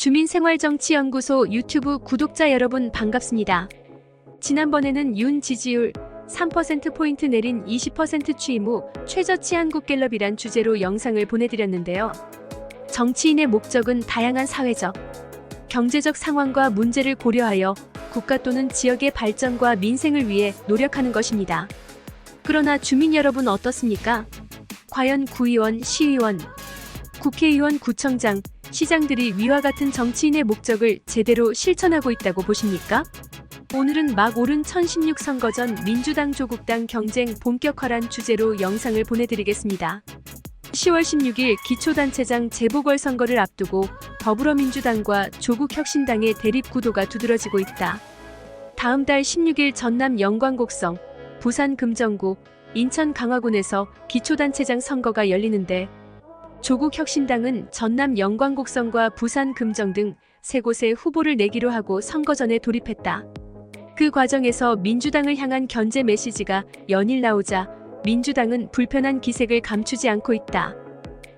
주민생활정치연구소 유튜브 구독자 여러분 반갑습니다. 지난번에는 윤 지지율 3%포인트 내린 20% 취임 후 최저치 한국갤럽이란 주제로 영상을 보내드렸는데요. 정치인의 목적은 다양한 사회적, 경제적 상황과 문제를 고려하여 국가 또는 지역의 발전과 민생을 위해 노력하는 것입니다. 그러나 주민 여러분 어떻습니까? 과연 구의원, 시의원, 국회의원, 구청장, 시장들이 위와 같은 정치인의 목적을 제대로 실천하고 있다고 보십니까? 오늘은 막 오른 1016 선거 전 민주당 조국당 경쟁 본격화란 주제로 영상을 보내드리겠습니다. 10월 16일 기초단체장 재보궐선거를 앞두고 더불어민주당과 조국혁신당의 대립구도가 두드러지고 있다. 다음 달 16일 전남 영광곡성, 부산 금정구, 인천 강화군에서 기초단체장 선거가 열리는데 조국혁신당은 전남 영광곡성과 부산 금정 등 세 곳에 후보를 내기로 하고 선거전에 돌입했다. 그 과정에서 민주당을 향한 견제 메시지가 연일 나오자 민주당은 불편한 기색을 감추지 않고 있다.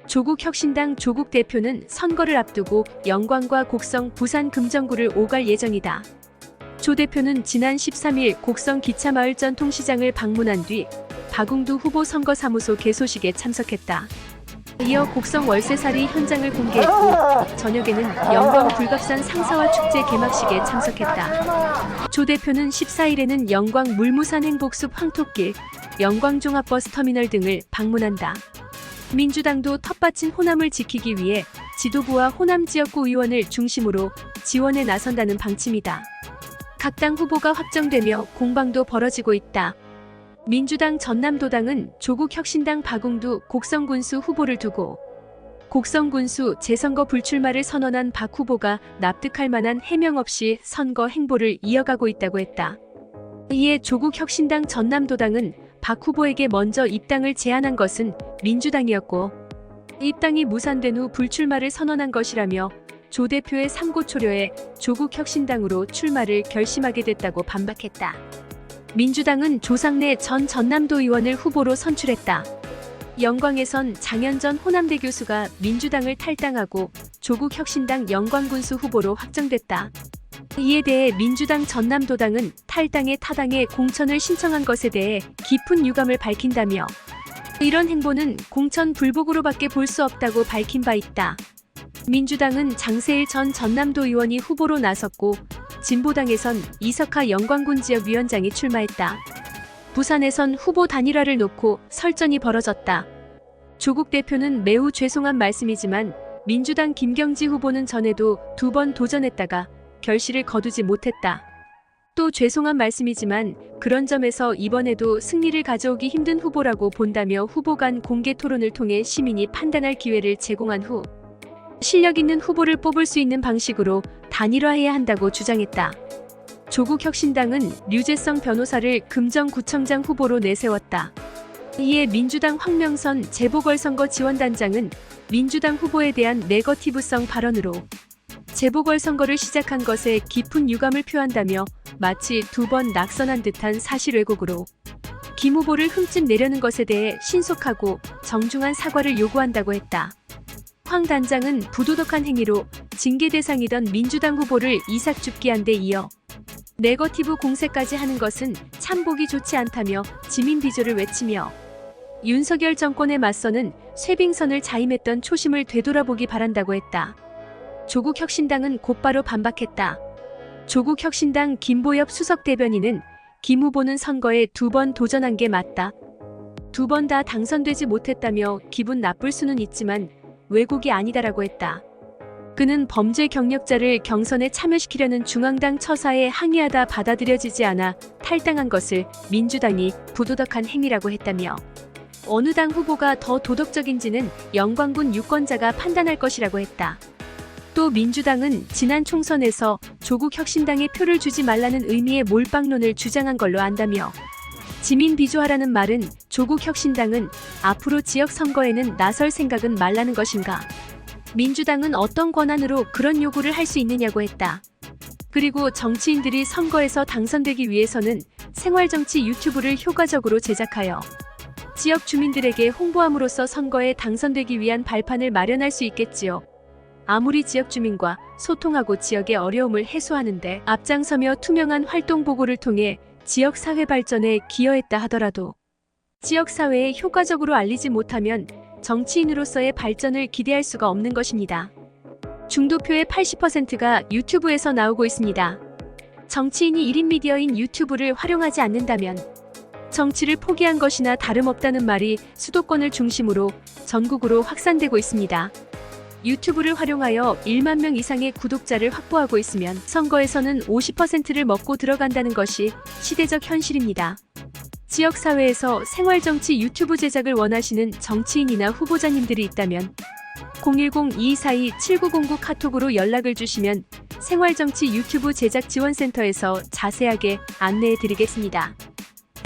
조국혁신당 조국 대표는 선거를 앞두고 영광과 곡성, 부산 금정구를 오갈 예정이다. 조 대표는 지난 13일 곡성 기차마을 전통시장을 방문한 뒤 박웅두 후보 선거사무소 개소식에 참석했다. 이어 곡성 월세살이 현장을 공개했고 저녁에는 영광 불갑산 상사화 축제 개막식에 참석했다. 조 대표는 14일에는 영광 물무산 행복숲 황토길, 영광 종합버스터미널 등을 방문한다. 민주당도 텃밭인 호남을 지키기 위해 지도부와 호남 지역구 의원을 중심으로 지원에 나선다는 방침이다. 각 당 후보가 확정되며 공방도 벌어지고 있다. 민주당 전남도당은 조국혁신당 박웅두 곡성군수 후보를 두고 곡성군수 재선거 불출마를 선언한 박 후보가 납득할 만한 해명 없이 선거 행보를 이어가고 있다고 했다. 이에 조국혁신당 전남도당은 박 후보에게 먼저 입당을 제안한 것은 민주당이었고 입당이 무산된 후 불출마를 선언한 것이라며 조 대표의 삼고초려에 조국혁신당으로 출마를 결심하게 됐다고 반박했다. 민주당은 조상래 전 전남도 의원을 후보로 선출했다. 영광에선 장현전 호남대 교수가 민주당을 탈당하고 조국혁신당 영광군수 후보로 확정됐다. 이에 대해 민주당 전남도당은 탈당의 타당에 공천을 신청한 것에 대해 깊은 유감을 밝힌다며 이런 행보는 공천 불복으로밖에 볼 수 없다고 밝힌 바 있다. 민주당은 장세일 전 전남도 의원이 후보로 나섰고 진보당에선 이석하 영광군 지역위원장이 출마했다. 부산에선 후보 단일화를 놓고 설전이 벌어졌다. 조국 대표는 매우 죄송한 말씀이지만 민주당 김경지 후보는 전에도 2번 도전했다가 결실을 거두지 못했다. 또 죄송한 말씀이지만 그런 점에서 이번에도 승리를 가져오기 힘든 후보라고 본다며 후보 간 공개 토론을 통해 시민이 판단할 기회를 제공한 후 실력 있는 후보를 뽑을 수 있는 방식으로 단일화해야 한다고 주장했다. 조국혁신당은 류재성 변호사를 금정구청장 후보로 내세웠다. 이에 민주당 황명선 재보궐선거 지원단장은 민주당 후보에 대한 네거티브성 발언으로 재보궐선거를 시작한 것에 깊은 유감을 표한다며 마치 2번 낙선한 듯한 사실 왜곡으로 김 후보를 흠집 내려는 것에 대해 신속하고 정중한 사과를 요구한다고 했다. 황 단장은 부도덕한 행위로 징계 대상이던 민주당 후보를 이삭줍기한 데 이어 네거티브 공세까지 하는 것은 참 보기 좋지 않다며 지민 비조를 외치며 윤석열 정권에 맞서는 쇄빙선을 자임했던 초심을 되돌아보기 바란다고 했다. 조국혁신당은 곧바로 반박했다. 조국혁신당 김보엽 수석대변인은 김 후보는 선거에 2번 도전한 게 맞다. 2번 다 당선되지 못했다며 기분 나쁠 수는 있지만 왜곡이 아니다라고 했다. 그는 범죄 경력자를 경선에 참여시키려는 중앙당 처사에 항의하다 받아들여지지 않아 탈당한 것을 민주당이 부도덕한 행위라고 했다며 어느 당 후보가 더 도덕적인지는 영광군 유권자가 판단할 것이라고 했다. 또 민주당은 지난 총선에서 조국혁신당에 표를 주지 말라는 의미의 몰빵론을 주장한 걸로 안다며 지민 비조하라는 말은 조국혁신당은 앞으로 지역 선거에는 나설 생각은 말라는 것인가? 민주당은 어떤 권한으로 그런 요구를 할 수 있느냐고 했다. 그리고 정치인들이 선거에서 당선되기 위해서는 생활정치 유튜브를 효과적으로 제작하여 지역 주민들에게 홍보함으로써 선거에 당선되기 위한 발판을 마련할 수 있겠지요. 아무리 지역 주민과 소통하고 지역의 어려움을 해소하는데 앞장서며 투명한 활동 보고를 통해 지역 사회 발전에 기여했다 하더라도 지역 사회에 효과적으로 알리지 못하면 정치인으로서의 발전을 기대할 수가 없는 것입니다. 중도표의 80%가 유튜브에서 나오고 있습니다. 정치인이 1인 미디어인 유튜브를 활용하지 않는다면 정치를 포기한 것이나 다름없다는 말이 수도권을 중심으로 전국으로 확산되고 있습니다. 유튜브를 활용하여 1만 명 이상의 구독자를 확보하고 있으면 선거에서는 50%를 먹고 들어간다는 것이 시대적 현실입니다. 지역사회에서 생활정치 유튜브 제작을 원하시는 정치인이나 후보자님들이 있다면 010-2242-7909 카톡으로 연락을 주시면 생활정치 유튜브 제작 지원센터에서 자세하게 안내해 드리겠습니다.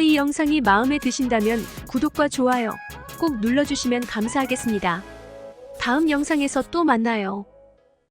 이 영상이 마음에 드신다면 구독과 좋아요 꼭 눌러주시면 감사하겠습니다. 다음 영상에서 또 만나요.